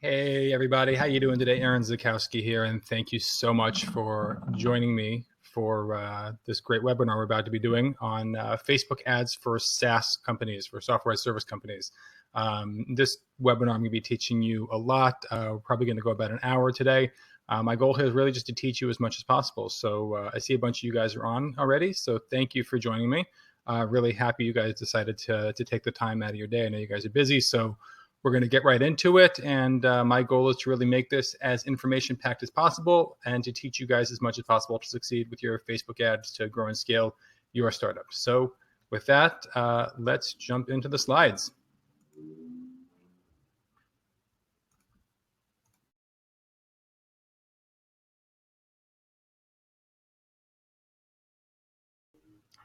Hey everybody, how you doing today? Aaron Zukowski here, and thank you so much for joining me for this great webinar we're about to be doing on Facebook ads for SaaS companies, for software as service companies. This webinar, I'm going to be teaching you a lot. We're probably going to go about an hour today. My goal here is really just to teach you as much as possible. So I see a bunch of you guys are on already, so thank you for joining me. Really happy you guys decided to take the time out of your day. I know you guys are busy, so we're going to get right into it, and my goal is to really make this as information-packed as possible and to teach you guys as much as possible to succeed with your Facebook ads to grow and scale your startup. So with that, let's jump into the slides.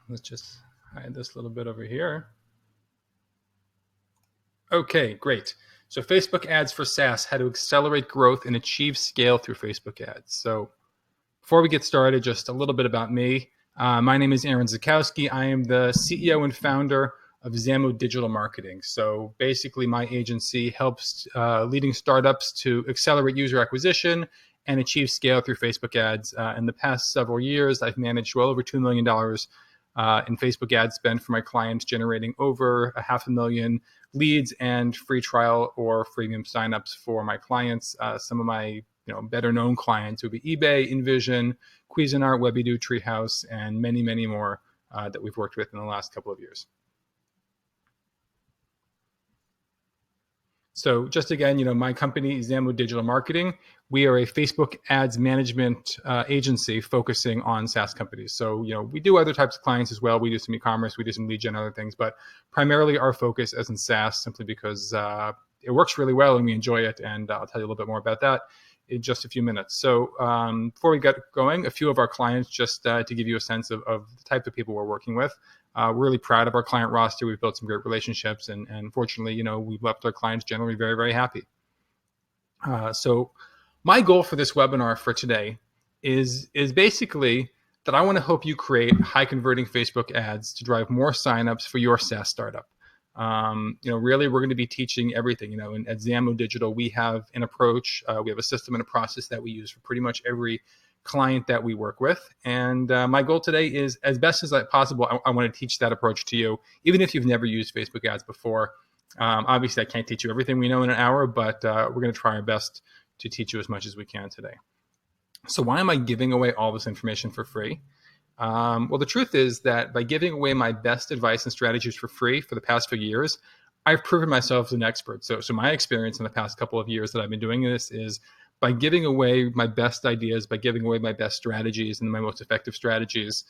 Let's just hide this a little bit over here. Okay, great. So Facebook ads for SaaS, how to accelerate growth and achieve scale through Facebook ads. So before we get started, just a little bit about me. My name is Aaron Zukowski. I am the CEO and founder of Zamo Digital Marketing. So basically my agency helps leading startups to accelerate user acquisition and achieve scale through Facebook ads. In the past several years, I've managed well over $2 million in Facebook ad spend for my clients, generating over 500,000 leads and free trial or freemium signups for my clients. Some of my better known clients would be eBay, Invision, Cuisinart, Webby-Do, Treehouse, and many, many more that we've worked with in the last couple of years. So just again, my company is Zamo Digital Marketing. We are a Facebook ads management agency focusing on SaaS companies. So, we do other types of clients as well. We do some e-commerce, we do some lead gen, other things, but primarily our focus is in SaaS simply because it works really well and we enjoy it. And I'll tell you a little bit more about that in just a few minutes. So before we get going, a few of our clients, just to give you a sense of the type of people we're working with. We're really proud of our client roster. We've built some great relationships, and fortunately, we've left our clients generally very, very happy. So my goal for this webinar for today is basically that I want to help you create high converting Facebook ads to drive more signups for your SaaS startup. Really, we're going to be teaching everything. And at Zamo Digital, we have an approach, we have a system and a process that we use for pretty much every client that we work with. And my goal today is, as best as possible, I want to teach that approach to you, even if you've never used Facebook ads before. Obviously, I can't teach you everything we know in an hour, but we're going to try our best to teach you as much as we can today. So why am I giving away all this information for free? Well, the truth is that by giving away my best advice and strategies for free for the past few years, I've proven myself as an expert. So my experience in the past couple of years that I've been doing this is by giving away my best ideas, by giving away my best strategies and my most effective strategies,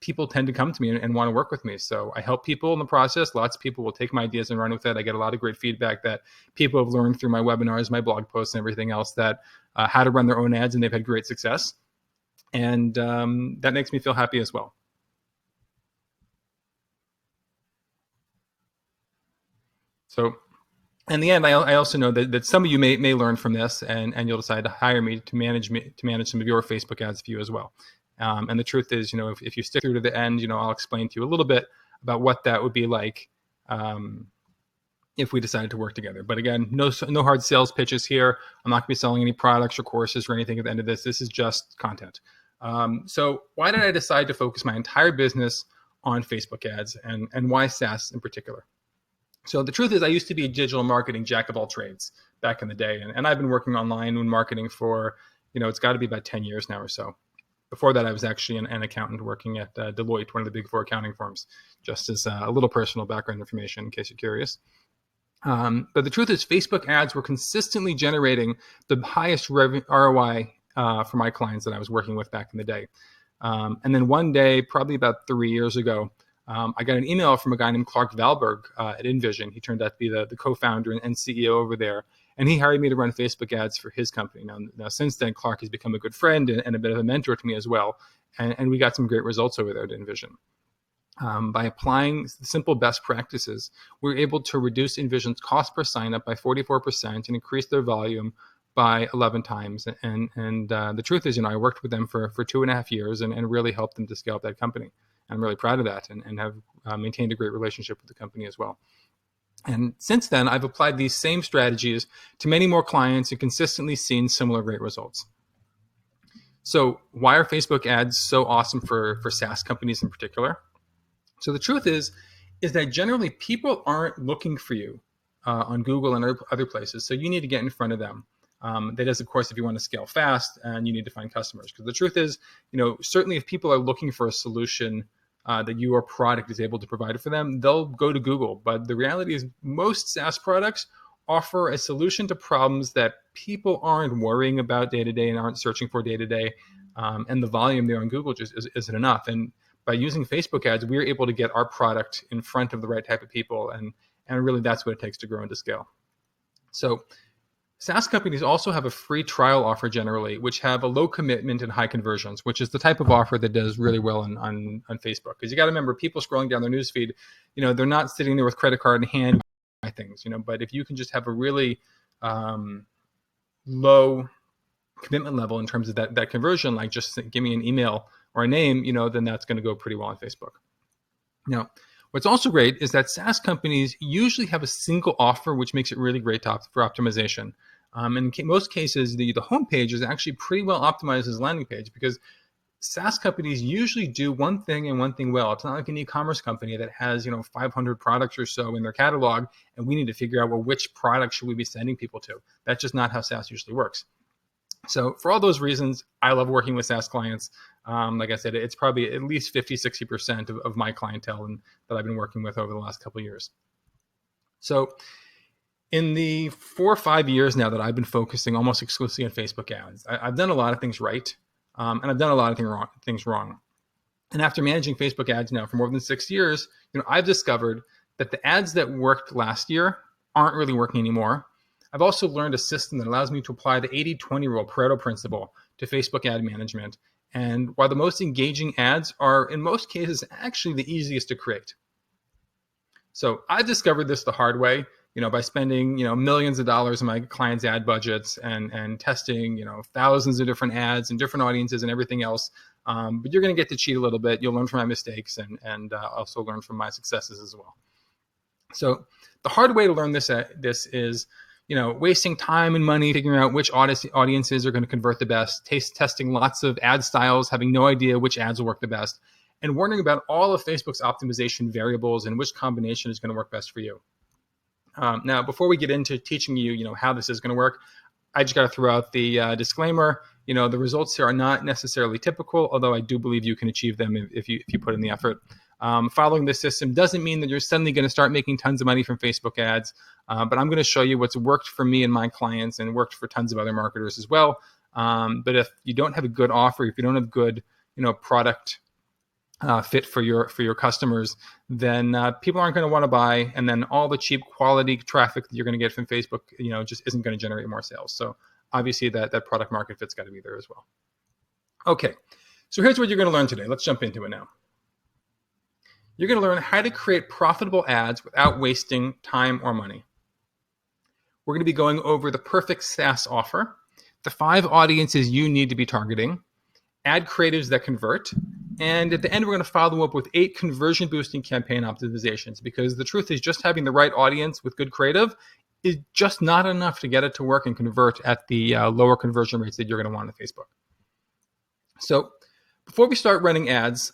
people tend to come to me and want to work with me. So I help people in the process. Lots of people will take my ideas and run with it. I get a lot of great feedback that people have learned through my webinars, my blog posts, and everything else, that how to run their own ads, and they've had great success. And that makes me feel happy as well. So in the end, I also know that some of you may learn from this, and you'll decide to hire me to manage some of your Facebook ads for you as well. And the truth is, if you stick through to the end, I'll explain to you a little bit about what that would be like if we decided to work together. But again, no hard sales pitches here. I'm not going to be selling any products or courses or anything at the end of this. This is just content. So why did I decide to focus my entire business on Facebook ads, and why SaaS in particular? So the truth is, I used to be a digital marketing jack of all trades back in the day. And I've been working online in marketing for, it's got to be about 10 years now or so. Before that, I was actually an accountant working at Deloitte, one of the big four accounting firms, just as a little personal background information in case you're curious. But the truth is, Facebook ads were consistently generating the highest ROI for my clients that I was working with back in the day. And then one day, probably about 3 years ago, I got an email from a guy named Clark Valberg at Invision. He turned out to be the co-founder and CEO over there. And he hired me to run Facebook ads for his company. Now since then, Clark has become a good friend and a bit of a mentor to me as well. And we got some great results over there at Invision. By applying simple best practices, we were able to reduce Invision's cost per sign-up by 44% and increase their volume by 11 times. And the truth is, I worked with them for 2.5 years and really helped them to scale up that company. I'm really proud of that and have maintained a great relationship with the company as well. And since then, I've applied these same strategies to many more clients and consistently seen similar great results. So why are Facebook ads so awesome for SaaS companies in particular? So the truth is that generally people aren't looking for you on Google and other places. So you need to get in front of them. That is, of course, if you want to scale fast and you need to find customers. Because the truth is, certainly if people are looking for a solution that your product is able to provide for them, they'll go to Google. But the reality is most SaaS products offer a solution to problems that people aren't worrying about day to day and aren't searching for day to day. And the volume there on Google just isn't enough. And by using Facebook ads, we're able to get our product in front of the right type of people. And really that's what it takes to grow and to scale. So SaaS companies also have a free trial offer generally, which have a low commitment and high conversions, which is the type of offer that does really well on Facebook. Because you got to remember, people scrolling down their newsfeed, they're not sitting there with credit card in hand buy things, but if you can just have a really low commitment level in terms of that conversion, like just give me an email or a name, then that's going to go pretty well on Facebook. Now, what's also great is that SaaS companies usually have a single offer, which makes it really great for optimization. In most cases, the homepage is actually pretty well optimized as a landing page because SaaS companies usually do one thing and one thing well. It's not like an e-commerce company that has 500 products or so in their catalog, and we need to figure out, well, which product should we be sending people to? That's just not how SaaS usually works. So for all those reasons, I love working with SaaS clients. Like I said, it's probably at least 50, 60% of my clientele that I've been working with over the last couple of years. So in the 4 or 5 years now that I've been focusing almost exclusively on Facebook ads, I've done a lot of things right, and I've done a lot of things wrong. And after managing Facebook ads now for more than 6 years, I've discovered that the ads that worked last year aren't really working anymore. I've also learned a system that allows me to apply the 80-20 rule, Pareto principle, to Facebook ad management. And while the most engaging ads are, in most cases, actually the easiest to create. So I've discovered this the hard way, by spending, millions of dollars in my clients' ad budgets and testing, thousands of different ads and different audiences and everything else. But you're going to get to cheat a little bit. You'll learn from my mistakes and also learn from my successes as well. So the hard way to learn this is, wasting time and money figuring out which audiences are going to convert the best, testing lots of ad styles, having no idea which ads will work the best, and wondering about all of Facebook's optimization variables and which combination is going to work best for you. Now, before we get into teaching you, how this is going to work, I just got to throw out the disclaimer. The results here are not necessarily typical, although I do believe you can achieve them if you put in the effort. Following this system doesn't mean that you're suddenly going to start making tons of money from Facebook ads, but I'm going to show you what's worked for me and my clients and worked for tons of other marketers as well. But if you don't have a good offer, if you don't have good, product fit for your customers, then people aren't going to want to buy, and then all the cheap quality traffic that you're going to get from Facebook, just isn't going to generate more sales. So obviously that product market fit's got to be there as well. Okay, so here's what you're going to learn today. Let's jump into it now. You're going to learn how to create profitable ads without wasting time or money. We're going to be going over the perfect SaaS offer, the 5 audiences you need to be targeting, ad creatives that convert, and at the end, we're going to follow up with 8 conversion-boosting campaign optimizations, because the truth is just having the right audience with good creative is just not enough to get it to work and convert at the lower conversion rates that you're going to want on Facebook. So before we start running ads,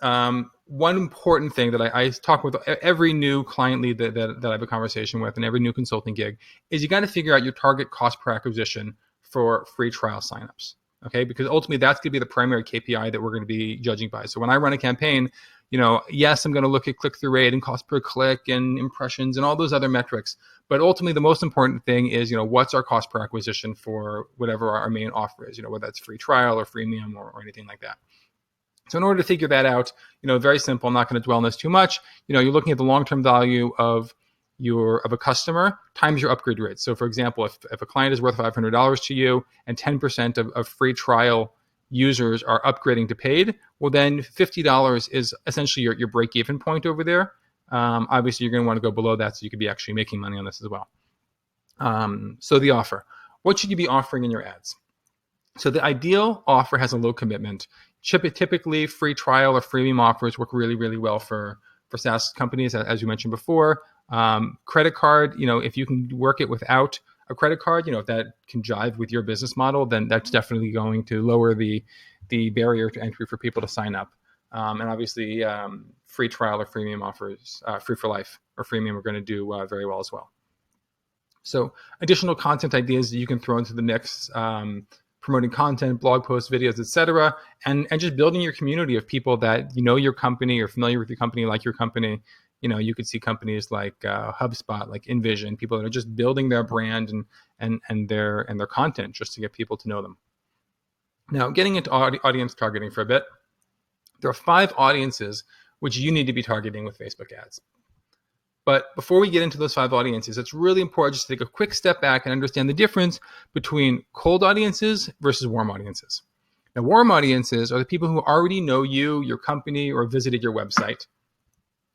one important thing that I talk with every new client lead that I have a conversation with and every new consulting gig is you got to figure out your target cost per acquisition for free trial signups. Okay, because ultimately that's going to be the primary KPI that we're going to be judging by. So when I run a campaign, yes, I'm going to look at click-through rate and cost per click and impressions and all those other metrics. But ultimately, the most important thing is, what's our cost per acquisition for whatever our main offer is, whether that's free trial or freemium or anything like that. So in order to figure that out, very simple. I'm not going to dwell on this too much. You're looking at the long-term value of a customer times your upgrade rate. So for example, if a client is worth $500 to you and 10% of free trial users are upgrading to paid, well then $50 is essentially your break-even point over there. Obviously you're going to want to go below that so you could be actually making money on this as well. So the offer. What should you be offering in your ads? So the ideal offer has a low commitment. Typically free trial or freemium offers work really, really well for SaaS companies, as you mentioned before. Credit card, if you can work it without a credit card, if that can jive with your business model, then that's definitely going to lower the barrier to entry for people to sign up. And obviously, free trial or freemium offers, free for life or freemium, are going to do very well as well. So additional content ideas that you can throw into the mix, promoting content, blog posts, videos, etc., and just building your community of people that your company or familiar with your company, like your company. You could see companies like HubSpot, like Invision, people that are just building their brand and their content just to get people to know them. Now, getting into audience targeting for a bit, there are 5 audiences which you need to be targeting with Facebook ads. But before we get into those 5 audiences, it's really important just to take a quick step back and understand the difference between cold audiences versus warm audiences. Now, warm audiences are the people who already know you, your company, or visited your website.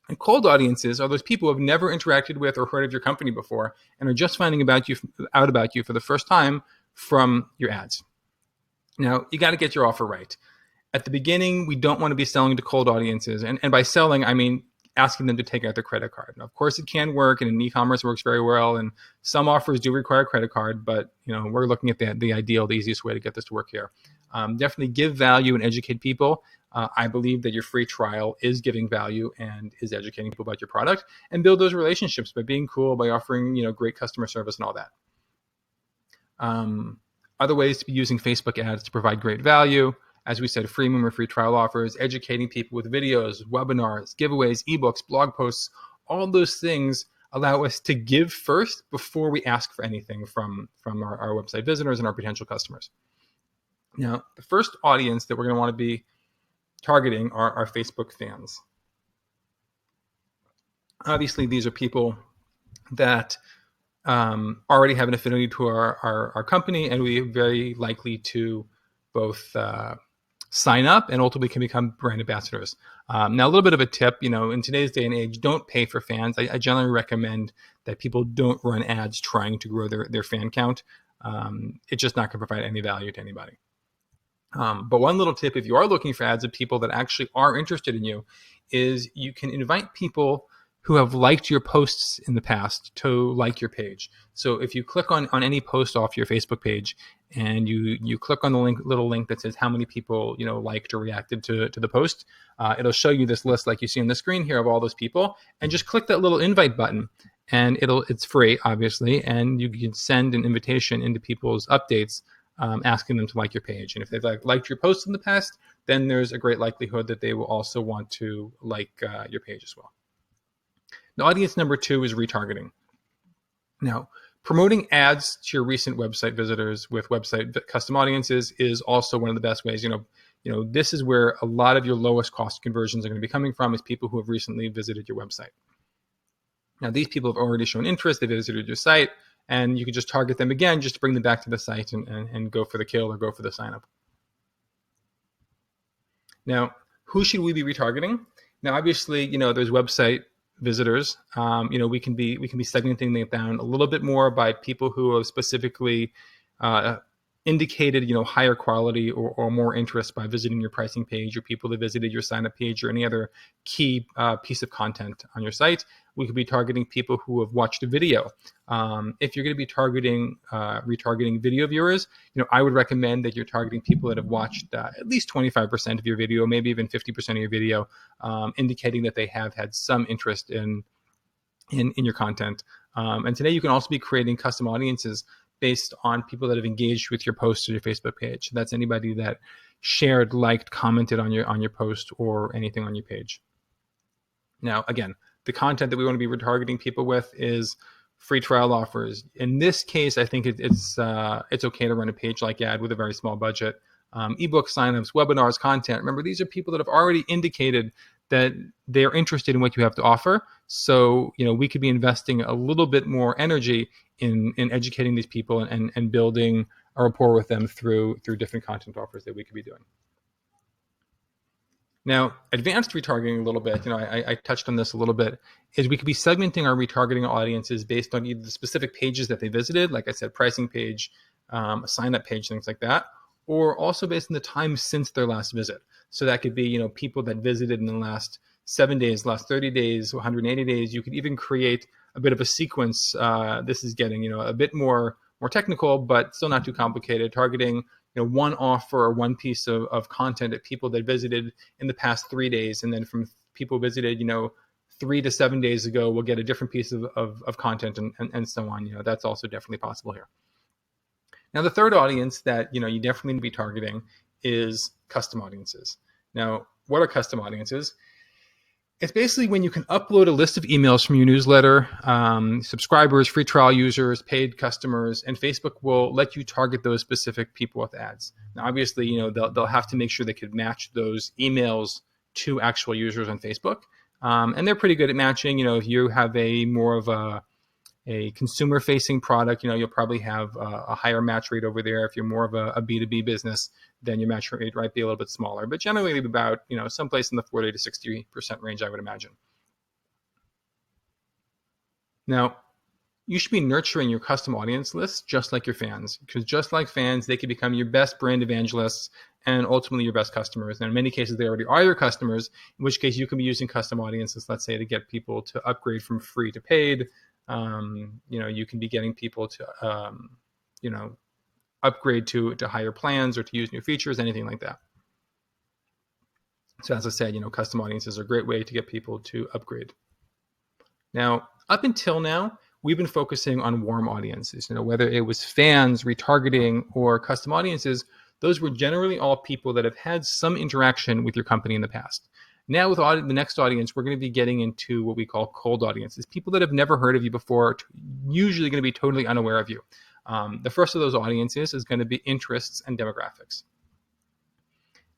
And cold audiences are those people who have never interacted with or heard of your company before and are just finding out about you for the first time from your ads. Now, you got to get your offer right. At the beginning, we don't want to be selling to cold audiences. And by selling, I mean asking them to take out their credit card. Now, of course, it can work, and in e-commerce works very well. And some offers do require a credit card, but we're looking at the ideal, the easiest way to get this to work here. Definitely give value and educate people. I believe that your free trial is giving value and is educating people about your product, and build those relationships by being cool, by offering great customer service and all that. Other ways to be using Facebook ads to provide great value. As we said, freemium or free trial offers, educating people with videos, webinars, giveaways, ebooks, blog posts. All those things allow us to give first before we ask for anything from our website visitors and our potential customers. Now, the first audience that we're going to want to be targeting are our Facebook fans. Obviously, these are people that already have an affinity to our company, and we're very likely to both sign up and ultimately can become brand ambassadors. Now, a little bit of a tip, in today's day and age, don't pay for fans. I generally recommend that people don't run ads trying to grow their fan count. It's just not going to provide any value to anybody. But one little tip, if you are looking for ads of people that actually are interested in you, is you can invite people who have liked your posts in the past to like your page. So if you click on any post off your Facebook page and you click on the little link that says how many people liked or reacted to the post, it'll show you this list like you see on the screen here of all those people, and just click that little invite button, and it's free, obviously, and you can send an invitation into people's updates asking them to like your page. And if they've liked your posts in the past, then there's a great likelihood that they will also want to like your page as well. Now, audience number 2 is retargeting. Now, promoting ads to your recent website visitors with website custom audiences is also one of the best ways. This is where a lot of your lowest cost conversions are going to be coming from, is people who have recently visited your website. Now, these people have already shown interest, they visited your site, and you can just target them again just to bring them back to the site and go for the kill or go for the sign up. Now, who should we be retargeting? Now, obviously, there's website visitors. We can be segmenting them down a little bit more by people who have specifically indicated, higher quality or more interest by visiting your pricing page, or people that visited your sign up page, or any other key piece of content on your site. We could be targeting people who have watched a video. If you're going to be retargeting video viewers, I would recommend that you're targeting people that have watched at least 25% of your video, maybe even 50% of your video, indicating that they have had some interest in your content. And today you can also be creating custom audiences based on people that have engaged with your post or your Facebook page. That's anybody that shared, liked, commented on your post or anything on your page. Now, again, the content that we want to be retargeting people with is free trial offers. In this case, I think it's okay to run a page like ad with a very small budget. Ebook signups, webinars, content. Remember, these are people that have already indicated that they're interested in what you have to offer. So, we could be investing a little bit more energy in educating these people and building a rapport with them through different content offers that we could be doing. Now, advanced retargeting a little bit, I touched on this a little bit, is we could be segmenting our retargeting audiences based on either the specific pages that they visited, like I said, pricing page, a sign-up page, things like that, or also based on the time since their last visit. So that could be, people that visited in the last 7 days, last 30 days, 180 days. You could even create a bit of a sequence. This is getting, a bit more technical, but still not too complicated. Targeting, one offer or one piece of content at people that visited in the past 3 days, and then from people visited, 3 to 7 days ago, we'll get a different piece of content and so on. That's also definitely possible here. Now, the third audience that you definitely need to be targeting is custom audiences. Now, what are custom audiences? It's basically when you can upload a list of emails from your newsletter, subscribers, free trial users, paid customers, and Facebook will let you target those specific people with ads. Now, obviously, they'll have to make sure they could match those emails to actual users on Facebook, and they're pretty good at matching. If you have a more of a consumer-facing product, you'll probably have a higher match rate over there. If you're more of a B2B business, then your match rate might be a little bit smaller, but generally about, someplace in the 40 to 60% range, I would imagine. Now, you should be nurturing your custom audience list just like your fans, because just like fans, they can become your best brand evangelists and ultimately your best customers. And in many cases, they already are your customers, in which case you can be using custom audiences, let's say, to get people to upgrade from free to paid. You can be getting people to, upgrade to higher plans or to use new features, anything like that. So as I said, custom audiences are a great way to get people to upgrade. Now, up until now, we've been focusing on warm audiences. Whether it was fans, retargeting, or custom audiences, those were generally all people that have had some interaction with your company in the past. Now with the next audience, we're going to be getting into what we call cold audiences, people that have never heard of you before, usually going to be totally unaware of you. The first of those audiences is going to be interests and demographics.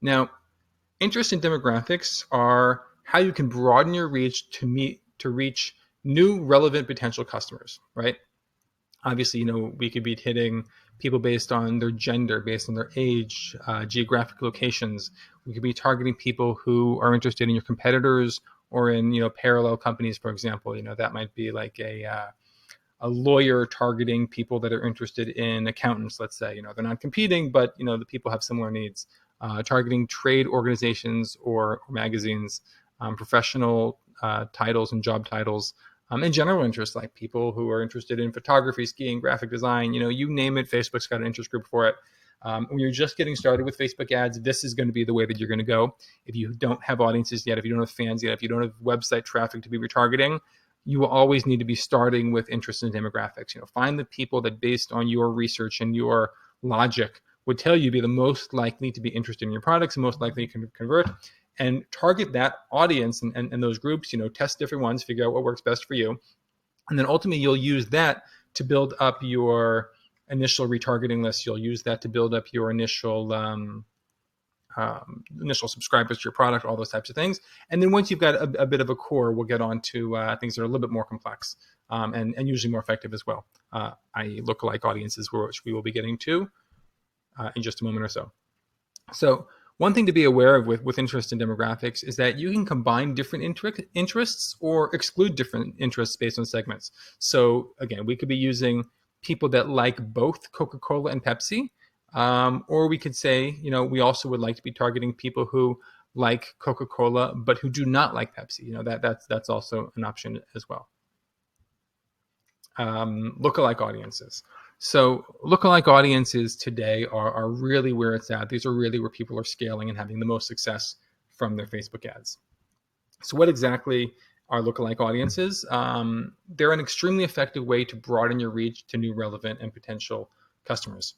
Now, interests and demographics are how you can broaden your reach to reach new relevant potential customers, right? Obviously, we could be hitting people based on their gender, based on their age, geographic locations. We could be targeting people who are interested in your competitors or in, parallel companies, for example. That might be like a lawyer targeting people that are interested in accountants, let's say. They're not competing, but, the people have similar needs. Targeting trade organizations or magazines, professional titles and job titles, and general interests like people who are interested in photography, skiing, graphic design, you name it, Facebook's got an interest group for it. When you're just getting started with Facebook ads, this is going to be the way that you're going to go. If you don't have audiences yet, if you don't have fans yet, if you don't have website traffic to be retargeting, you will always need to be starting with interests and demographics. Find the people that, based on your research and your logic, would tell you be the most likely to be interested in your products and most likely to convert, and target that audience and those groups, test different ones, figure out what works best for you. And then ultimately you'll use that to build up your initial retargeting list. You'll use that to build up your initial subscribers to your product, all those types of things. And then once you've got a bit of a core, we'll get on to things that are a little bit more complex and usually more effective as well, i.e. lookalike audiences, which we will be getting to in just a moment or so. So one thing to be aware of with interests and demographics is that you can combine different interests or exclude different interests based on segments. So again, we could be using people that like both Coca-Cola and Pepsi, or we could say, we also would like to be targeting people who like Coca-Cola but who do not like Pepsi. That's also an option as well. Lookalike audiences. So lookalike audiences today are really where it's at. These are really where people are scaling and having the most success from their Facebook ads. So what exactly are lookalike audiences? They're an extremely effective way to broaden your reach to new relevant and potential customers.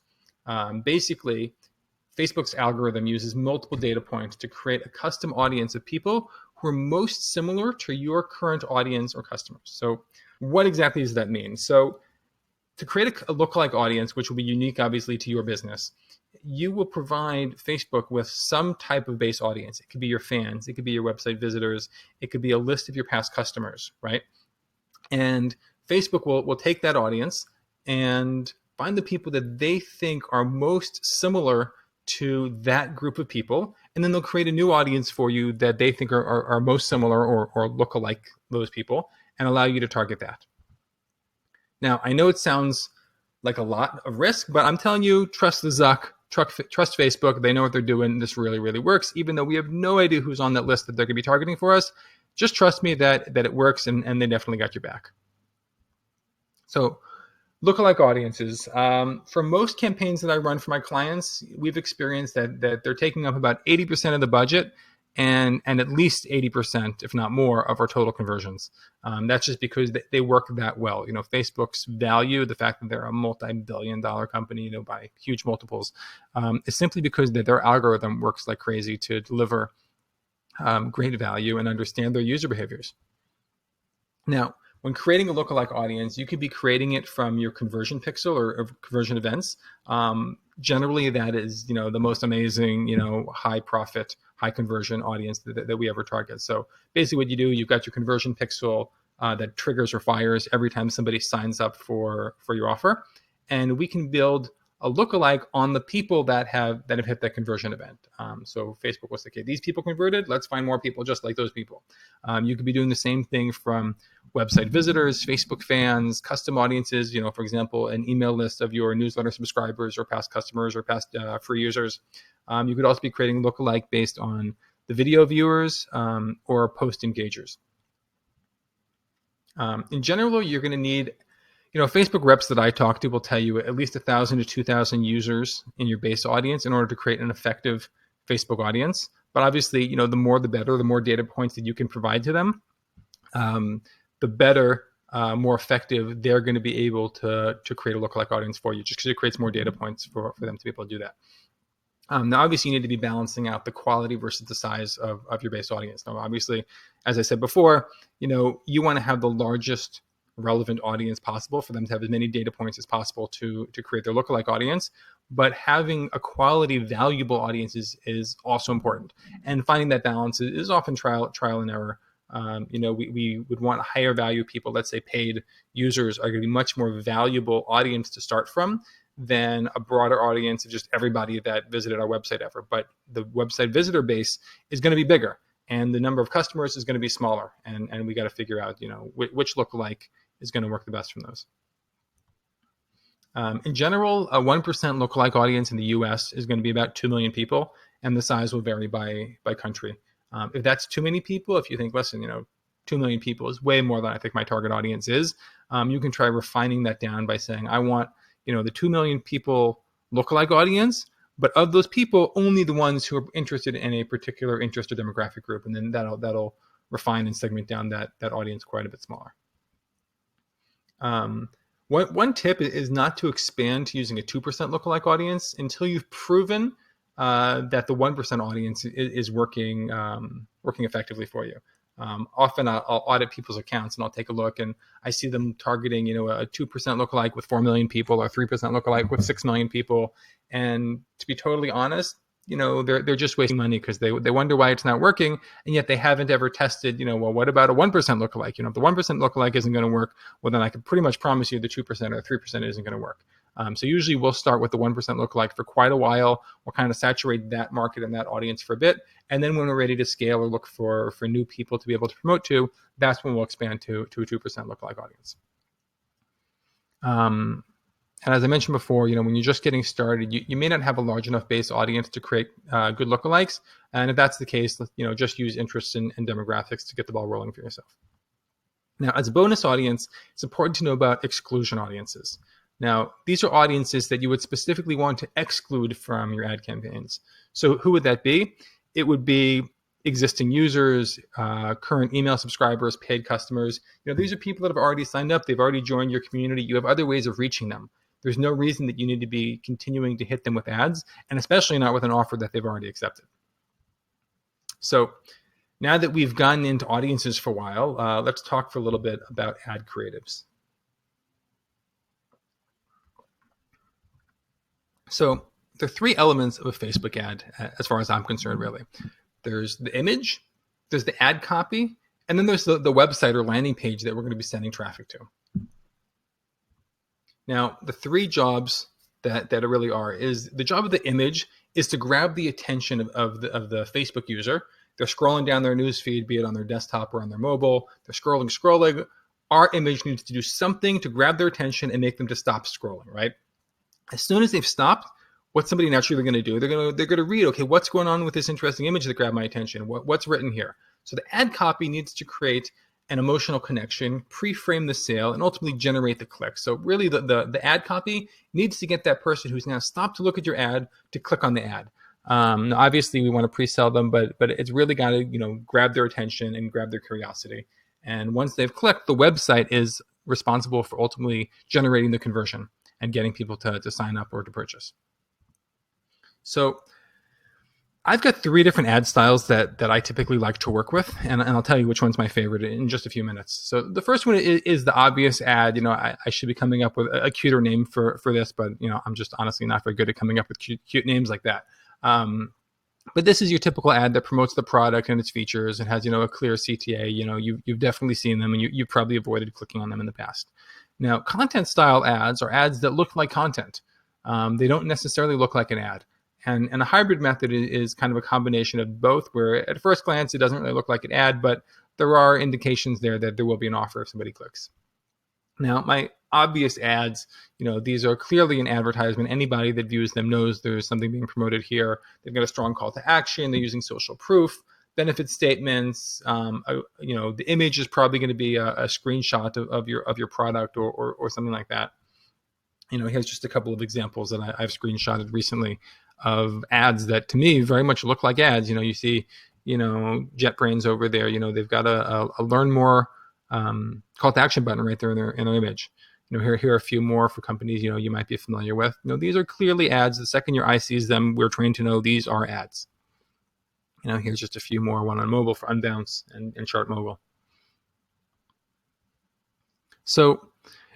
Basically, Facebook's algorithm uses multiple data points to create a custom audience of people who are most similar to your current audience or customers. So what exactly does that mean? So to create a lookalike audience, which will be unique, obviously, to your business, you will provide Facebook with some type of base audience. It could be your fans. It could be your website visitors. It could be a list of your past customers, right? And Facebook will take that audience and find the people that they think are most similar to that group of people, and then they'll create a new audience for you that they think are most similar or look alike those people, and allow you to target that. Now, I know it sounds like a lot of risk, but I'm telling you, trust the Zuck, trust Facebook. They know what they're doing. This really, really works, even though we have no idea who's on that list that they're going to be targeting for us. Just trust me that it works, and they definitely got your back. So lookalike audiences. For most campaigns that I run for my clients, we've experienced that they're taking up about 80% of the budget and at least 80%, if not more, of our total conversions. That's just because they work that well. Facebook's value, the fact that they're a multi-billion-dollar company, by huge multiples, is simply because their algorithm works like crazy to deliver great value and understand their user behaviors. Now, when creating a lookalike audience, you could be creating it from your conversion pixel or conversion events. Generally, that is, the most amazing, high profit, high conversion audience that we ever target. So basically what you do, you've got your conversion pixel that triggers or fires every time somebody signs up for your offer. And we can build a lookalike on the people that have hit that conversion event. So Facebook was like, okay, these people converted, let's find more people just like those people. You could be doing the same thing from website visitors, Facebook fans, custom audiences, for example, an email list of your newsletter subscribers or past customers or past free users. You could also be creating lookalike based on the video viewers or post engagers. In general, you're going to need, Facebook reps that I talk to will tell you at least 1,000 to 2,000 users in your base audience in order to create an effective Facebook audience. But obviously, the more the better, the more data points that you can provide to them, the better, more effective they're going to be able to create a lookalike audience for you, just because it creates more data points for them to be able to do that. Now, obviously, you need to be balancing out the quality versus the size of your base audience. Now, obviously, as I said before, you want to have the largest relevant audience possible for them to have as many data points as possible to create their lookalike audience. But having a quality, valuable audience is also important. And finding that balance is often trial and error. We would want higher value people, let's say paid users, are going to be much more valuable audience to start from than a broader audience of just everybody that visited our website ever. But the website visitor base is going to be bigger and the number of customers is going to be smaller. And we got to figure out, which lookalike is going to work the best from those. In general, a 1% lookalike audience in the US is going to be about 2 million people, and the size will vary by country. If that's too many people, if you think, listen, 2 million people is way more than I think my target audience is, you can try refining that down by saying, I want, the 2 million people lookalike audience, but of those people, only the ones who are interested in a particular interest or demographic group. And then that'll refine and segment down that audience quite a bit smaller. One tip is not to expand to using a 2% lookalike audience until you've proven that the 1% audience is working effectively for you. Often I'll audit people's accounts and I'll take a look and I see them targeting, a 2% lookalike with 4 million people or 3% lookalike with 6 million people. And to be totally honest, they're just wasting money because they wonder why it's not working. And yet they haven't ever tested, well, what about a 1% lookalike? If the 1% lookalike isn't going to work, well, then I can pretty much promise you the 2% or 3% isn't going to work. So usually we'll start with the 1% lookalike for quite a while. We'll kind of saturate that market and that audience for a bit. And then when we're ready to scale or look for new people to be able to promote to, that's when we'll expand to a 2% lookalike audience. And as I mentioned before, when you're just getting started, you may not have a large enough base audience to create good lookalikes. And if that's the case, just use interests and demographics to get the ball rolling for yourself. Now, as a bonus audience, it's important to know about exclusion audiences. Now, these are audiences that you would specifically want to exclude from your ad campaigns. So who would that be? It would be existing users, current email subscribers, paid customers. These are people that have already signed up. They've already joined your community. You have other ways of reaching them. There's no reason that you need to be continuing to hit them with ads, and especially not with an offer that they've already accepted. So now that we've gotten into audiences for a while, let's talk for a little bit about ad creatives. So there are three elements of a Facebook ad, as far as I'm concerned, really. There's the image, there's the ad copy, and then there's the website or landing page that we're going to be sending traffic to. Now, the three jobs that it really are is the job of the image is to grab the attention of the Facebook user. They're scrolling down their news feed, be it on their desktop or on their mobile. They're scrolling. Our image needs to do something to grab their attention and make them to stop scrolling, right? As soon as they've stopped, what's somebody naturally going to do? They're going to read, okay, what's going on with this interesting image that grabbed my attention? What's written here? So the ad copy needs to create an emotional connection, pre-frame the sale, and ultimately generate the click. So really the ad copy needs to get that person who's now stopped to look at your ad to click on the ad. Now obviously we want to pre-sell them, but it's really got to grab their attention and grab their curiosity. And once they've clicked, the website is responsible for ultimately generating the conversion and getting people to sign up or to purchase. So I've got 3 different ad styles that I typically like to work with, and I'll tell you which one's my favorite in just a few minutes. So the first one is the obvious ad. I should be coming up with a cuter name for this, but I'm just honestly not very good at coming up with cute names like that. But this is your typical ad that promotes the product and its features and has a clear CTA. You've definitely seen them, and you've probably avoided clicking on them in the past. Now, content style ads are ads that look like content. They don't necessarily look like an ad. And a hybrid method is kind of a combination of both, where at first glance it doesn't really look like an ad, but there are indications there that there will be an offer if somebody clicks. Now, my obvious ads, these are clearly an advertisement. Anybody that views them knows there's something being promoted here. They've got a strong call to action. They're using social proof, benefit statements. The image is probably going to be a screenshot of your product or something like that. Here's just a couple of examples that I've screenshotted recently of ads that to me very much look like ads. You see, JetBrains over there. They've got a learn more call to action button right there in their image. Here are a few more for companies you might be familiar with. These are clearly ads. The second your eye sees them, we're trained to know these are ads. Here's just a few more. One on mobile for Unbounce and Chart Mobile. So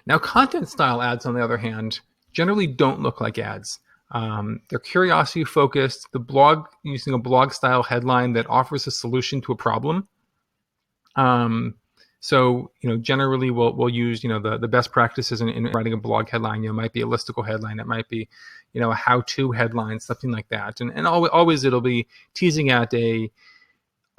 now content style ads, on the other hand, generally don't look like ads. They're curiosity focused. The blog, using a blog style headline that offers a solution to a problem. So generally we'll use the best practices in writing a blog headline. It might be a listicle headline. It might be a how-to headline, something like that. And always it'll be teasing at a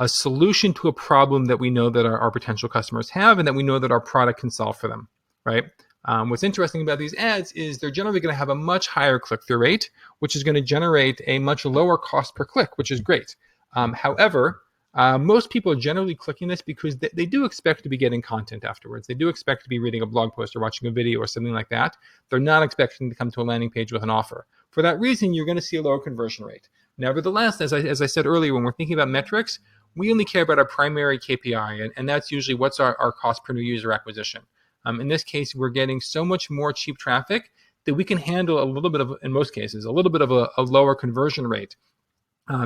solution to a problem that we know that our potential customers have and that we know that our product can solve for them, right? What's interesting about these ads is they're generally going to have a much higher click-through rate, which is going to generate a much lower cost per click, which is great. However, most people are generally clicking this because they do expect to be getting content afterwards. They do expect to be reading a blog post or watching a video or something like that. They're not expecting to come to a landing page with an offer. For that reason, you're going to see a lower conversion rate. Nevertheless, as I said earlier, when we're thinking about metrics, we only care about our primary KPI, and that's usually what's our cost per new user acquisition. In this case, we're getting so much more cheap traffic that we can handle a little bit of, in most cases, a little bit of a lower conversion rate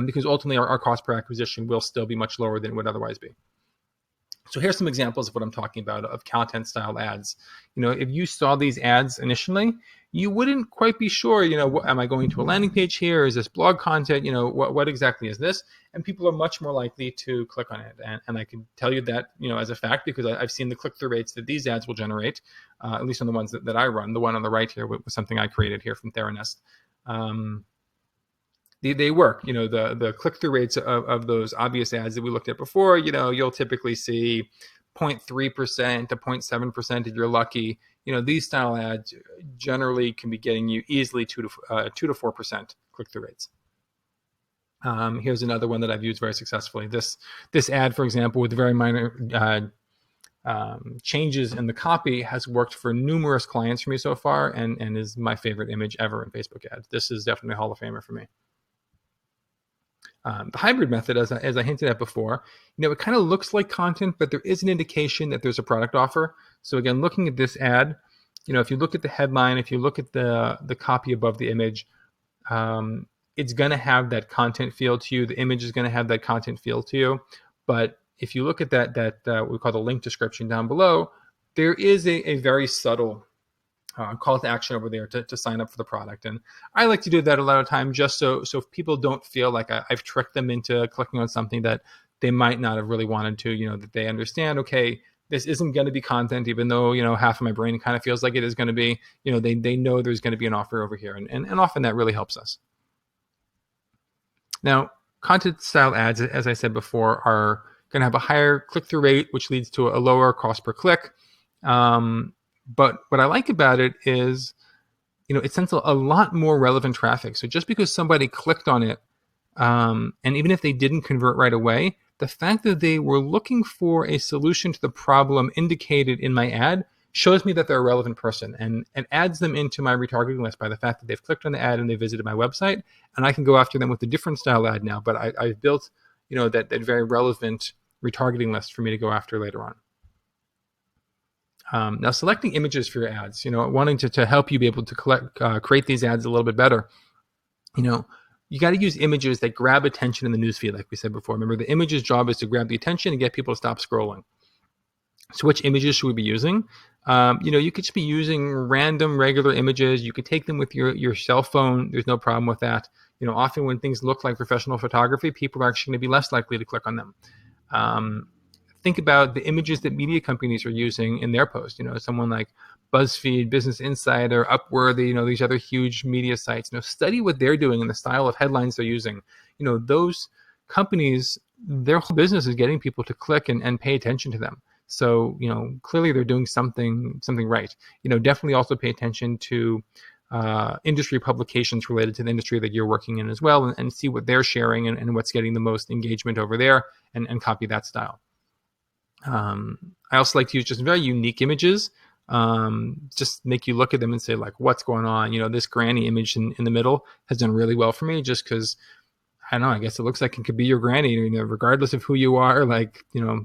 because ultimately our cost per acquisition will still be much lower than it would otherwise be. So here's some examples of what I'm talking about of content style ads. If you saw these ads initially, you wouldn't quite be sure, am I going to a landing page here? Is this blog content? What exactly is this? And people are much more likely to click on it. And I can tell you that, as a fact, because I've seen the click-through rates that these ads will generate, at least on the ones that I run. The one on the right here was something I created here from Theranest. They work. The click-through rates of those obvious ads that we looked at before, you'll typically see 0.3% to 0.7% if you're lucky. These style ads generally can be getting you easily 2 to 4% click-through rates. Here's another one that I've used very successfully. This ad, for example, with very minor changes in the copy, has worked for numerous clients for me so far, and is my favorite image ever in Facebook ads. This is definitely a Hall of Famer for me. The hybrid method, as I hinted at before, it kind of looks like content, but there is an indication that there's a product offer. So again, looking at this ad, if you look at the headline, if you look at the copy above the image, it's going to have that content feel to you. The image is going to have that content feel to you. But if you look at that what we call the link description down below, there is a very subtle call to action over there to sign up for the product. And I like to do that a lot of time just so people don't feel like I've tricked them into clicking on something that they might not have really wanted to, that they understand, okay, this isn't going to be content, even though, half of my brain kind of feels like it is going to be, they know there's going to be an offer over here. And often that really helps us. Now, content style ads, as I said before, are going to have a higher click-through rate, which leads to a lower cost per click. But what I like about it is, it sends a lot more relevant traffic. So just because somebody clicked on it, and even if they didn't convert right away, the fact that they were looking for a solution to the problem indicated in my ad shows me that they're a relevant person, and adds them into my retargeting list by the fact that they've clicked on the ad and they visited my website, and I can go after them with a different style ad now. But I've built, that very relevant retargeting list for me to go after later on. Now, selecting images for your ads, wanting to help you be able to create these ads a little bit better. You got to use images that grab attention in the newsfeed, like we said before. Remember, the image's job is to grab the attention and get people to stop scrolling. So which images should we be using? You could just be using random, regular images. You could take them with your cell phone. There's no problem with that. Often when things look like professional photography, people are actually going to be less likely to click on them. Think about the images that media companies are using in their posts. Someone like BuzzFeed, Business Insider, Upworthy, these other huge media sites. Study what they're doing and the style of headlines they're using. Those companies, their whole business is getting people to click and pay attention to them. So, clearly they're doing something right. Definitely also pay attention to industry publications related to the industry that you're working in as well, and see what they're sharing and what's getting the most engagement over there, and copy that style. I also like to use just very unique images, just make you look at them and say, like, what's going on? This granny image in the middle has done really well for me, just because, I don't know, I guess it looks like it could be your granny, regardless of who you are. Like,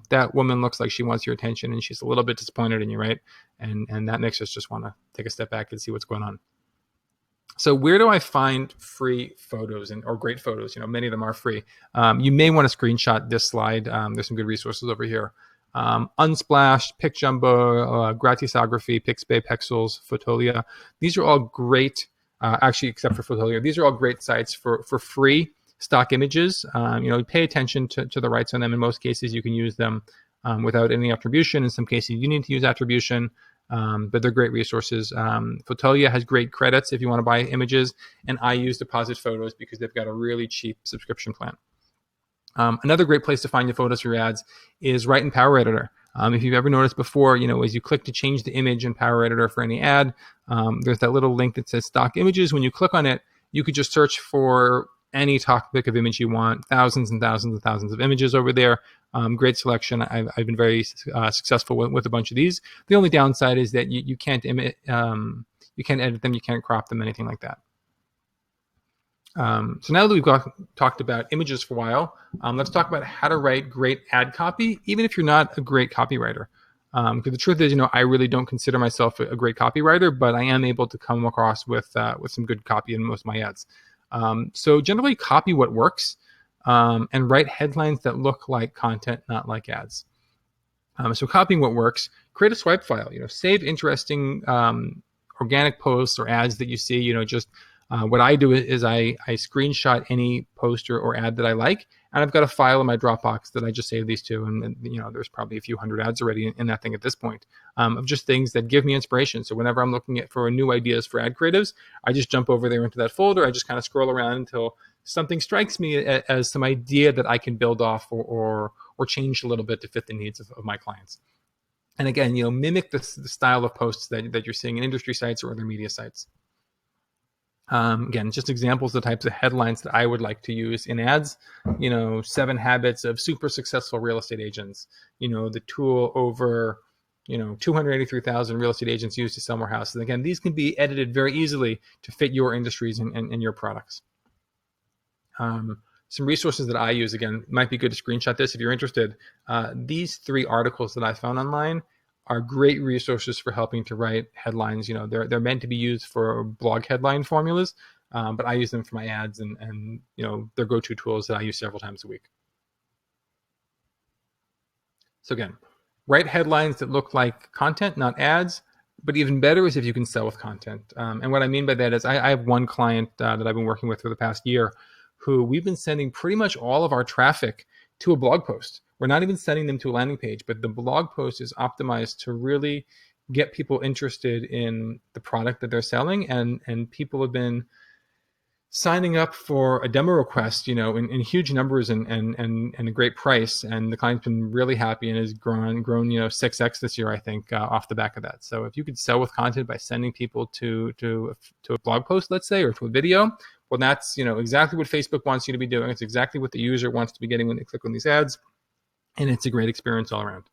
that woman looks like she wants your attention and she's a little bit disappointed in you, right? And that makes us just want to take a step back and see what's going on. So where do I find free photos or great photos? Many of them are free. You may want to screenshot this slide. There's some good resources over here. Unsplash, PicJumbo, Gratisography, Pixpay, Pexels, Fotolia. These are all great, actually, except for Fotolia. These are all great sites for free stock images. Pay attention to the rights on them. In most cases, you can use them without any attribution. In some cases, you need to use attribution, but they're great resources. Fotolia has great credits if you want to buy images, and I use Deposit Photos because they've got a really cheap subscription plan. Another great place to find your photos for your ads is right in Power Editor. If you've ever noticed before, as you click to change the image in Power Editor for any ad, there's that little link that says stock images. When you click on it, you could just search for any topic of image you want, thousands and thousands and thousands of images over there. Great selection. I've been very successful with a bunch of these. The only downside is that you can't edit them, you can't crop them, anything like that. So now that we've talked about images for a while, let's talk about how to write great ad copy, even if you're not a great copywriter. Because the truth is, I really don't consider myself a great copywriter, but I am able to come across with some good copy in most of my ads. So generally copy what works, and write headlines that look like content, not like ads. So copying what works, create a swipe file, save interesting organic posts or ads that you see, what I do is I screenshot any post or ad that I like, and I've got a file in my Dropbox that I just save these to, and there's probably a few hundred ads already in that thing at this point, of just things that give me inspiration. So whenever I'm looking for new ideas for ad creatives, I just jump over there into that folder. I just kind of scroll around until something strikes me as some idea that I can build off or change a little bit to fit the needs of my clients. And again, mimic the style of posts that you're seeing in industry sites or other media sites. Again, just examples of the types of headlines that I would like to use in ads. 7 habits of super successful real estate agents. The tool over 283,000 real estate agents use to sell more houses. And again, these can be edited very easily to fit your industries and your products. Some resources that I use, again, might be good to screenshot this if you're interested. These 3 articles that I found online are great resources for helping to write headlines. They're meant to be used for blog headline formulas, but I use them for my ads, and they're go-to tools that I use several times a week. So again, write headlines that look like content, not ads, but even better is if you can sell with content. And what I mean by that is I have one client that I've been working with for the past year who we've been sending pretty much all of our traffic to a blog post. We're not even sending them to a landing page, but the blog post is optimized to really get people interested in the product that they're selling. And people have been signing up for a demo request, in huge numbers and a great price. And the client's been really happy and has grown 6x this year, I think, off the back of that. So if you could sell with content by sending people to a blog post, let's say, or to a video, well, that's exactly what Facebook wants you to be doing. It's exactly what the user wants to be getting when they click on these ads. and it's a great experience all around.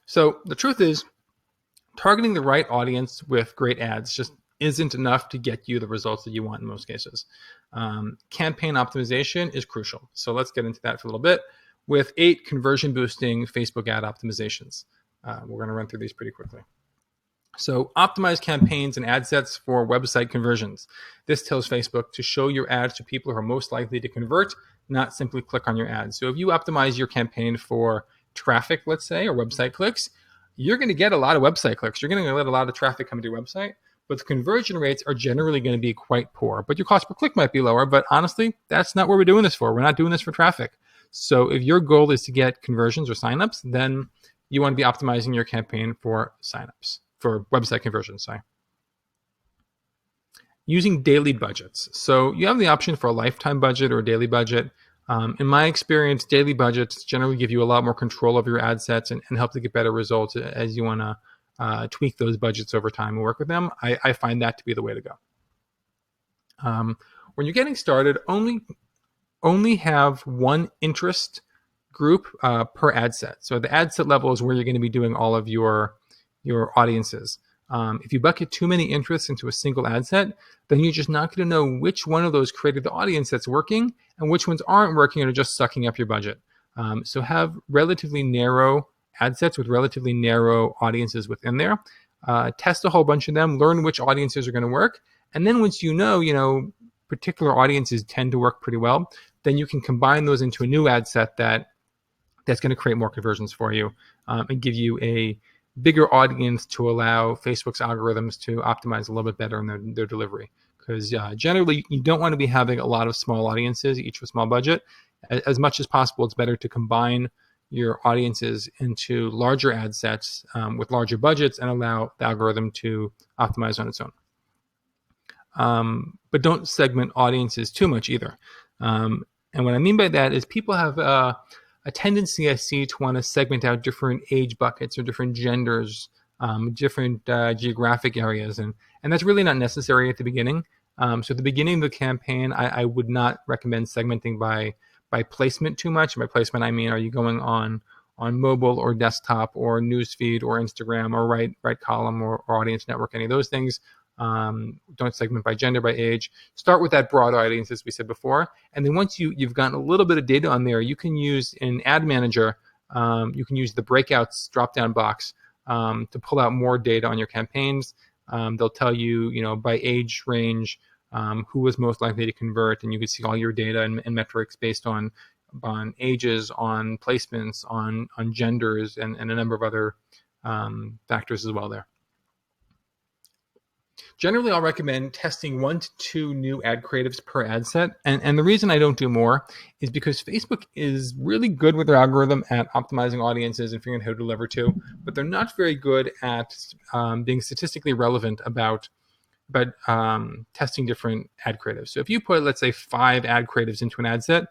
So the truth is, targeting the right audience with great ads just isn't enough to get you the results that you want in most cases. Campaign optimization is crucial. So let's get into that for a little bit with 8 conversion boosting Facebook ad optimizations. We're going to run through these pretty quickly. So optimize campaigns and ad sets for website conversions. This tells Facebook to show your ads to people who are most likely to convert, not simply click on your ads. So if you optimize your campaign for traffic, let's say, or website clicks, you're going to get a lot of website clicks. You're going to get a lot of traffic come to your website, but the conversion rates are generally going to be quite poor. But your cost per click might be lower, but honestly, that's not what we're doing this for. We're not doing this for traffic. So if your goal is to get conversions or signups, then you want to be optimizing your campaign for signups, for website conversions, sorry. Using daily budgets. So you have the option for a lifetime budget or a daily budget. In my experience, daily budgets generally give you a lot more control over your ad sets and help to get better results as you want to tweak those budgets over time and work with them. I find that to be the way to go. When you're getting started, only have one interest group per ad set. So the ad set level is where you're going to be doing all of your audiences. If you bucket too many interests into a single ad set, then you're just not going to know which one of those created the audience that's working and which ones aren't working and are just sucking up your budget. So have relatively narrow ad sets with relatively narrow audiences within there. Test a whole bunch of them, learn which audiences are going to work. And then once you know, particular audiences tend to work pretty well, then you can combine those into a new ad set that's going to create more conversions for you and give you a bigger audience to allow Facebook's algorithms to optimize a little bit better in their delivery. Because generally, you don't want to be having a lot of small audiences, each with small budget. As much as possible, it's better to combine your audiences into larger ad sets with larger budgets and allow the algorithm to optimize on its own. But don't segment audiences too much either. And what I mean by that is people have a tendency, I see, to want to segment out different age buckets or different genders, different geographic areas. And that's really not necessary at the beginning. So at the beginning of the campaign, I would not recommend segmenting by placement too much. By placement, I mean, are you going on mobile or desktop or newsfeed or Instagram or right column or audience network, any of those things. Don't segment by gender, by age. Start with that broad audience, as we said before. And then once you've gotten a little bit of data on there, you can use in Ad Manager, you can use the breakouts drop-down box to pull out more data on your campaigns. They'll tell you, by age range, who was most likely to convert, and you can see all your data and metrics based on ages, on placements, on genders, and a number of other factors as well there. Generally, I'll recommend testing 1 to 2 new ad creatives per ad set. And the reason I don't do more is because Facebook is really good with their algorithm at optimizing audiences and figuring out how to deliver to, but they're not very good at being statistically relevant about testing different ad creatives. So if you put, let's say, 5 ad creatives into an ad set,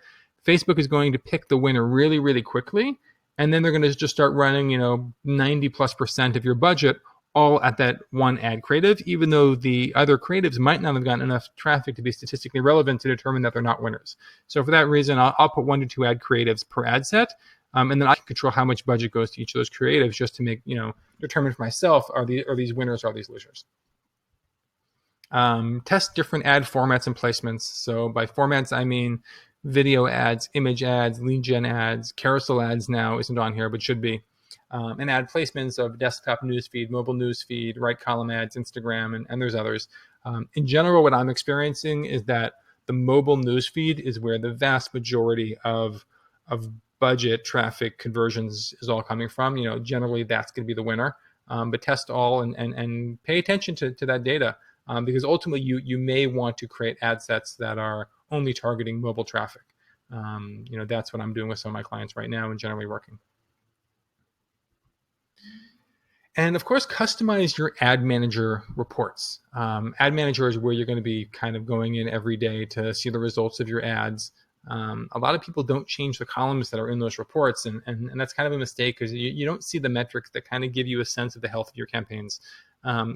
Facebook is going to pick the winner really, really quickly. And then they're going to just start running, 90+% of your budget all at that one ad creative, even though the other creatives might not have gotten enough traffic to be statistically relevant to determine that they're not winners. So for that reason, I'll put 1 to 2 ad creatives per ad set, and then I can control how much budget goes to each of those creatives just to make, determine for myself, are these winners, are these losers. Test different ad formats and placements. So by formats, I mean video ads, image ads, lead gen ads, carousel ads now isn't on here, but should be. And ad placements of desktop newsfeed, mobile newsfeed, right column ads, Instagram, and there's others. In general, what I'm experiencing is that the mobile newsfeed is where the vast majority of budget traffic conversions is all coming from. Generally that's going to be the winner. But test all and pay attention to that data because ultimately you may want to create ad sets that are only targeting mobile traffic. That's what I'm doing with some of my clients right now and generally working. And of course, customize your ad manager reports. Ad manager is where you're going to be kind of going in every day to see the results of your ads. A lot of people don't change the columns that are in those reports, and that's kind of a mistake because you don't see the metrics that kind of give you a sense of the health of your campaigns.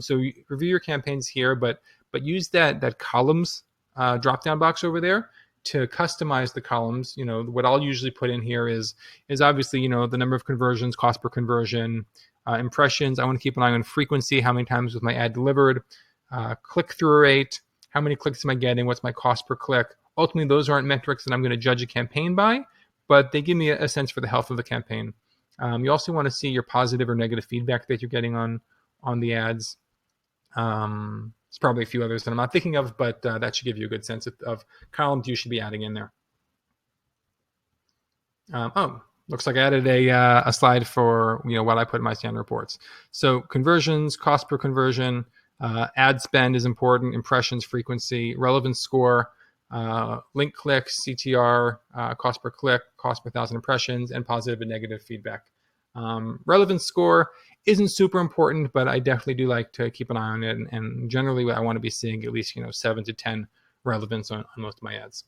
So you review your campaigns here, but use that columns drop-down box over there to customize the columns, what I'll usually put in here is obviously, the number of conversions, cost per conversion, impressions. I want to keep an eye on frequency, how many times was my ad delivered, click-through rate, how many clicks am I getting, what's my cost per click. Ultimately, those aren't metrics that I'm going to judge a campaign by, but they give me a sense for the health of the campaign. You also want to see your positive or negative feedback that you're getting on the ads. There's probably a few others that I'm not thinking of, but that should give you a good sense of columns you should be adding in there. Looks like I added a slide for what I put in my standard reports. So conversions, cost per conversion, ad spend is important, impressions, frequency, relevance score, link clicks, CTR, cost per click, cost per 1,000 impressions, and positive and negative feedback. Relevance score isn't super important, but I definitely do like to keep an eye on it. And generally, I want to be seeing at least 7 to 10 relevance on most of my ads.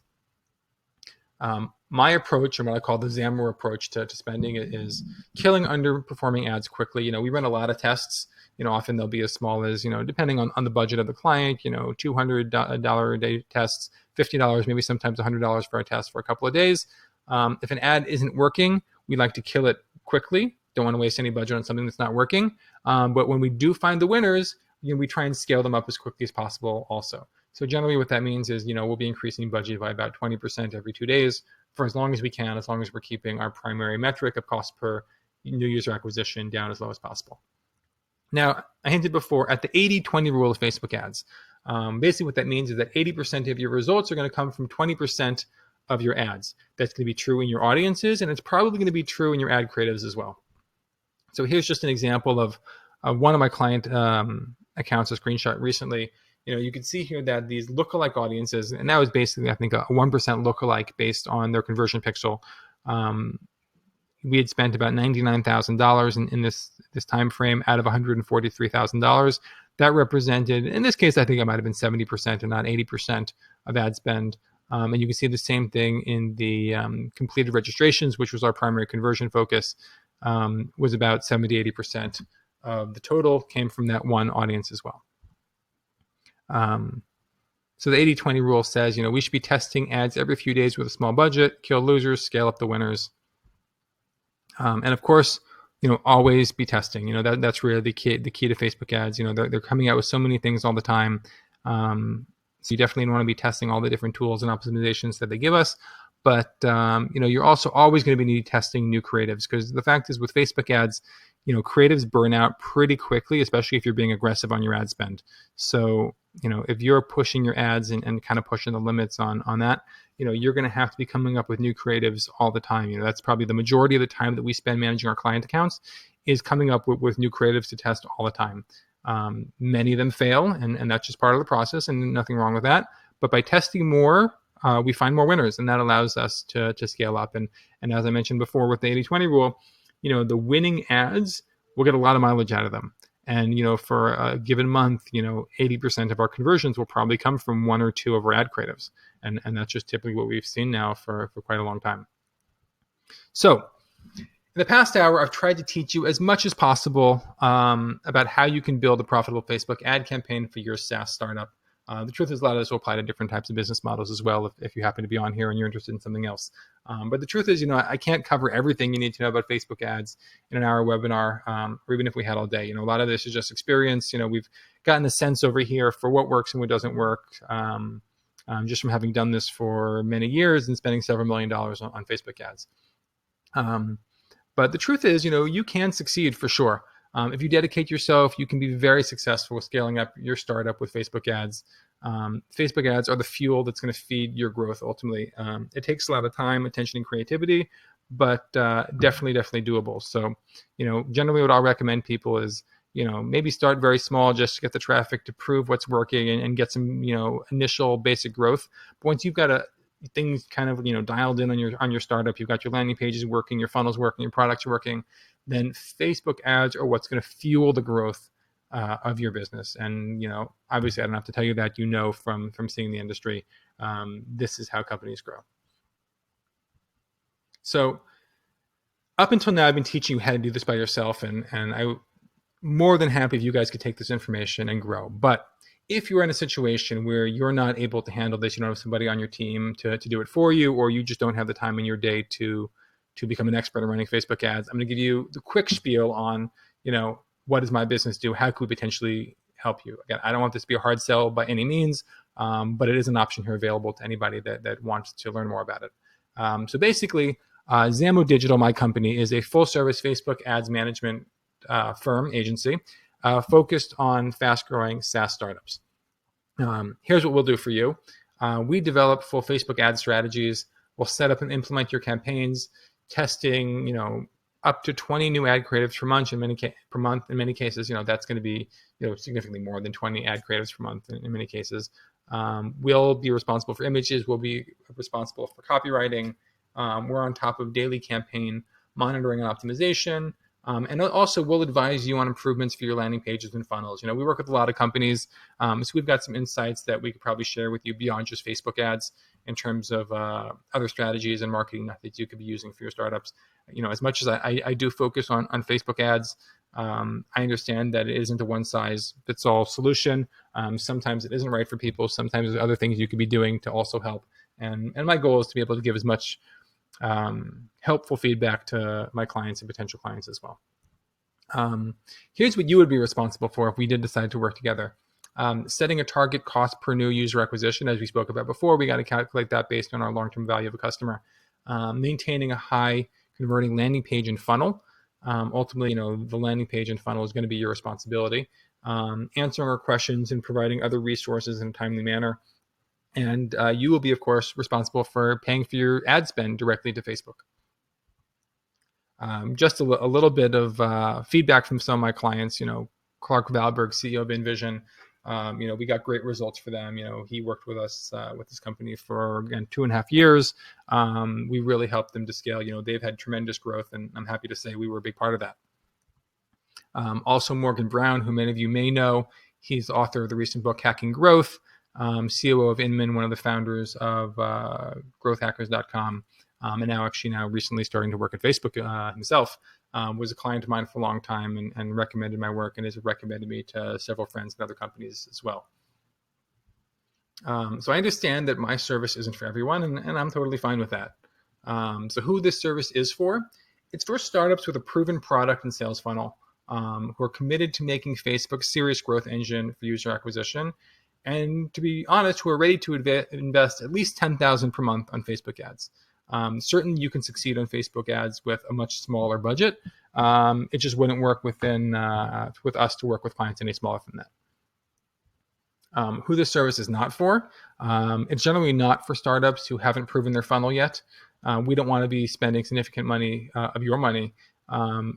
My approach, or what I call the Xamarin approach to spending, is killing underperforming ads quickly. We run a lot of tests. Often they'll be as small as, depending on the budget of the client, $200 a day tests, $50, maybe sometimes $100 for a test for a couple of days. If an ad isn't working, we like to kill it quickly. Don't want to waste any budget on something that's not working. But when we do find the winners, we try and scale them up as quickly as possible also. So generally what that means is, we'll be increasing budget by about 20% every 2 days for as long as we can, as long as we're keeping our primary metric of cost per new user acquisition down as low as possible. Now, I hinted before at the 80-20 rule of Facebook ads. Basically what that means is that 80% of your results are going to come from 20% of your ads. That's going to be true in your audiences, and it's probably going to be true in your ad creatives as well. So here's just an example of one of my client accounts, a screenshot recently. You can see here that these lookalike audiences, and that was basically, I think, a 1% lookalike based on their conversion pixel. We had spent about $99,000 in this time frame out of $143,000. That represented, in this case, I think it might have been 70% and not 80% of ad spend. And you can see the same thing in the completed registrations, which was our primary conversion focus, was about 70-80% of the total came from that one audience as well. So the 80-20 rule says, we should be testing ads every few days with a small budget, kill losers, scale up the winners. And of course, always be testing. That's really the key to Facebook ads. They're coming out with so many things all the time. So you definitely want to be testing all the different tools and optimizations that they give us. But you're also always going to be testing new creatives, because the fact is with Facebook ads, creatives burn out pretty quickly, especially if you're being aggressive on your ad spend. So if you're pushing your ads and kind of pushing the limits on that, you're going to have to be coming up with new creatives all the time. That's probably the majority of the time that we spend managing our client accounts is coming up with new creatives to test all the time. Many of them fail, and that's just part of the process, and nothing wrong with that. But by testing more, we find more winners, and that allows us to scale up. And as I mentioned before with the 80-20 rule, the winning ads, we'll get a lot of mileage out of them. And, for a given month, 80% of our conversions will probably come from one or two of our ad creatives. And that's just typically what we've seen now for quite a long time. So in the past hour, I've tried to teach you as much as possible about how you can build a profitable Facebook ad campaign for your SaaS startup. The truth is a lot of this will apply to different types of business models as well if you happen to be on here and you're interested in something else. But the truth is, I can't cover everything you need to know about Facebook ads in an hour webinar, or even if we had all day. A lot of this is just experience. We've gotten a sense over here for what works and what doesn't work, just from having done this for many years and spending several $1 million on Facebook ads. But the truth is, you can succeed for sure. If you dedicate yourself, you can be very successful scaling up your startup with Facebook ads. Facebook ads are the fuel that's going to feed your growth ultimately. It takes a lot of time, attention, and creativity, but definitely doable. So, generally what I'll recommend people is, maybe start very small just to get the traffic to prove what's working and get some, initial basic growth. But once you've got things kind of, dialed in on your startup, you've got your landing pages working, your funnels working, your products working, then Facebook ads are what's going to fuel the growth of your business. And, obviously I don't have to tell you that, from seeing the industry, this is how companies grow. So up until now, I've been teaching you how to do this by yourself, and I'm more than happy if you guys could take this information and grow. But If you're in a situation where you're not able to handle this, you don't have somebody on your team to do it for you, or you just don't have the time in your day to become an expert in running Facebook ads, I'm going to give you the quick spiel on, what does my business do? How could we potentially help you? Again, I don't want this to be a hard sell by any means, but it is an option here available to anybody that wants to learn more about it. So basically, Zamo Digital, my company, is a full-service Facebook ads management firm agency focused on fast-growing SaaS startups. Here's what we'll do for you. We develop full Facebook ad strategies. We'll set up and implement your campaigns, testing, up to 20 new ad creatives per month. Per month, in many cases, that's going to be, significantly more than 20 ad creatives per month. In many cases, we'll be responsible for images. We'll be responsible for copywriting. We're on top of daily campaign monitoring and optimization. And also, we'll advise you on improvements for your landing pages and funnels. We work with a lot of companies, so we've got some insights that we could probably share with you beyond just Facebook ads in terms of other strategies and marketing methods you could be using for your startups. As much as I do focus on Facebook ads, I understand that it isn't a one-size-fits-all solution. Sometimes it isn't right for people. Sometimes there's other things you could be doing to also help. And my goal is to be able to give as much helpful feedback to my clients and potential clients as well. Here's what you would be responsible for if we did decide to work together. Setting a target cost per new user acquisition, as we spoke about before. We got to calculate that based on our long-term value of a customer. Maintaining a high converting landing page and funnel. Ultimately, the landing page and funnel is going to be your responsibility. Answering our questions and providing other resources in a timely manner. And you will be, of course, responsible for paying for your ad spend directly to Facebook. Just a little bit of feedback from some of my clients. Clark Valberg, CEO of Invision. We got great results for them. He worked with us with this company for, again, 2.5 years. We really helped them to scale. They've had tremendous growth, and I'm happy to say we were a big part of that. Also, Morgan Brown, who many of you may know, he's the author of the recent book, Hacking Growth. COO of Inman, one of the founders of growthhackers.com, and now recently starting to work at Facebook himself, was a client of mine for a long time and recommended my work and has recommended me to several friends and other companies as well. So I understand that my service isn't for everyone, and I'm totally fine with that. So who this service is for? It's for startups with a proven product and sales funnel who are committed to making Facebook a serious growth engine for user acquisition. And to be honest, who are ready to invest at least $10,000 per month on Facebook ads. Certainly, you can succeed on Facebook ads with a much smaller budget. It just wouldn't work with us to work with clients any smaller than that. Who this service is not for? It's generally not for startups who haven't proven their funnel yet. We don't want to be spending significant money of your money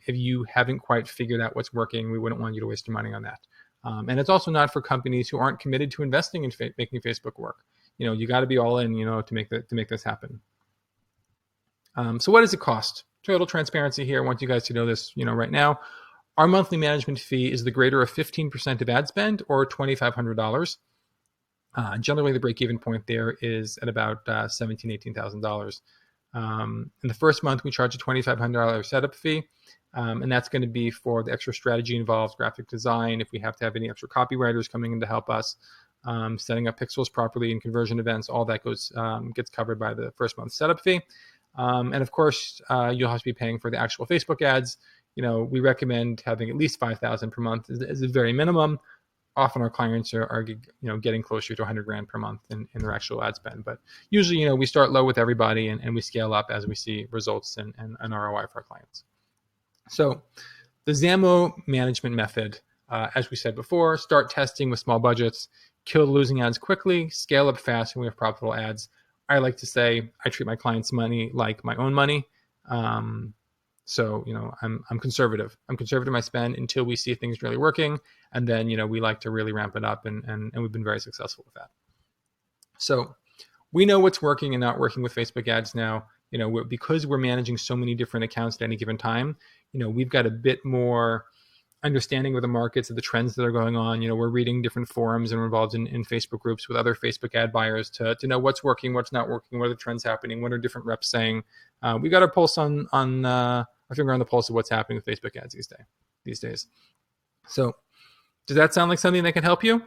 if you haven't quite figured out what's working. We wouldn't want you to waste your money on that. And it's also not for companies who aren't committed to investing in making Facebook work. You got to be all in, to make this happen. So what does it cost? Total transparency here. I want you guys to know this, right now. Our monthly management fee is the greater of 15% of ad spend, or $2,500. Generally, the break-even point there is at about $17,000, $18,000. In the first month, we charge a $2,500 setup fee. And that's going to be for the extra strategy involved, graphic design, if we have to have any extra copywriters coming in to help us, setting up pixels properly and conversion events, all that gets covered by the first month setup fee. And of course, you'll have to be paying for the actual Facebook ads. We recommend having at least $5,000 per month as a very minimum. Often our clients are getting closer to $100,000 per month in their actual ad spend. But usually, we start low with everybody and we scale up as we see results and ROI for our clients. So the Zamo management method, as we said before, start testing with small budgets, kill losing ads quickly, scale up fast when we have profitable ads. I like to say I treat my clients' money like my own money. So, I'm conservative. I'm conservative in my spend until we see things really working. And then, we like to really ramp it up and we've been very successful with that. So we know what's working and not working with Facebook ads now. Because we're managing so many different accounts at any given time, we've got a bit more understanding of the markets, of the trends that are going on. We're reading different forums and we're involved in Facebook groups with other Facebook ad buyers to know what's working, what's not working, what are the trends happening, what are different reps saying. We got our pulse on our finger on the pulse of what's happening with Facebook ads these days. So does that sound like something that can help you?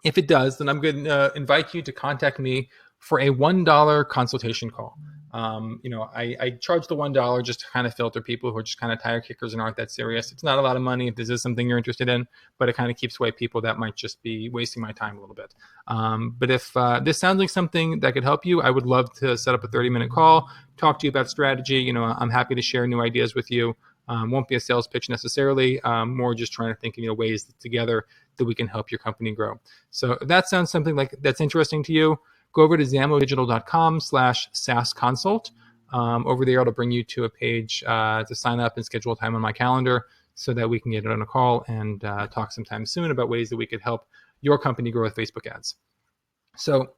If it does, then I'm going to invite you to contact me for a $1 consultation call. I charge the $1 just to kind of filter people who are just kind of tire kickers and aren't that serious. It's not a lot of money if this is something you're interested in, but it kind of keeps away people that might just be wasting my time a little bit. But if this sounds like something that could help you, I would love to set up a 30-minute call, talk to you about strategy. I'm happy to share new ideas with you. Won't be a sales pitch necessarily, more just trying to think of ways together that we can help your company grow. So if that sounds something like that's interesting to you, go over to zamodigital.com/SaaS consult. Over there, it'll bring you to a page to sign up and schedule time on my calendar so that we can get it on a call and talk sometime soon about ways that we could help your company grow with Facebook ads. So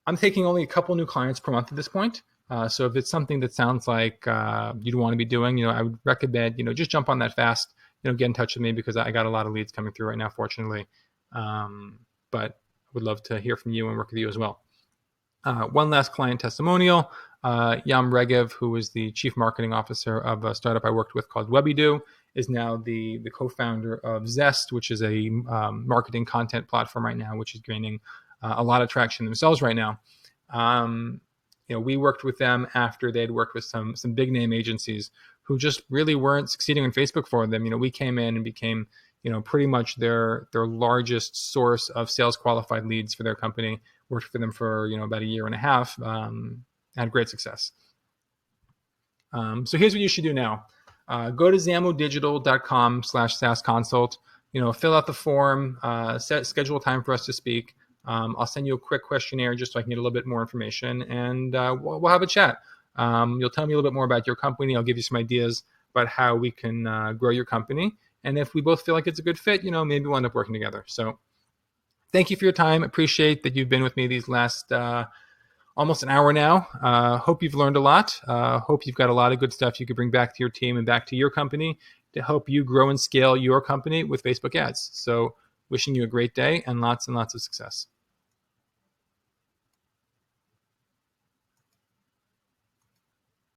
I'm taking only a couple new clients per month at this point. So if it's something that sounds like you'd want to be doing, I would recommend, just jump on that fast, get in touch with me because I got a lot of leads coming through right now, fortunately. But I would love to hear from you and work with you as well. One last client testimonial. Yam Regev, who was the chief marketing officer of a startup I worked with called WebbyDo, is now the co-founder of Zest, which is a marketing content platform right now, which is gaining a lot of traction themselves right now. We worked with them after they'd worked with some big name agencies who just really weren't succeeding on Facebook for them. We came in and became, pretty much their largest source of sales qualified leads for their company. Worked for them for, about a year and a half, had great success. So here's what you should do now. Go to zamodigital.com/SaaS consult, fill out the form, schedule a time for us to speak. I'll send you a quick questionnaire just so I can get a little bit more information, and we'll have a chat. You'll tell me a little bit more about your company. I'll give you some ideas about how we can grow your company. And if we both feel like it's a good fit, maybe we'll end up working together. So thank you for your time. Appreciate that you've been with me these last almost an hour now. Hope you've learned a lot. Hope you've got a lot of good stuff you could bring back to your team and back to your company to help you grow and scale your company with Facebook ads. So wishing you a great day and lots of success.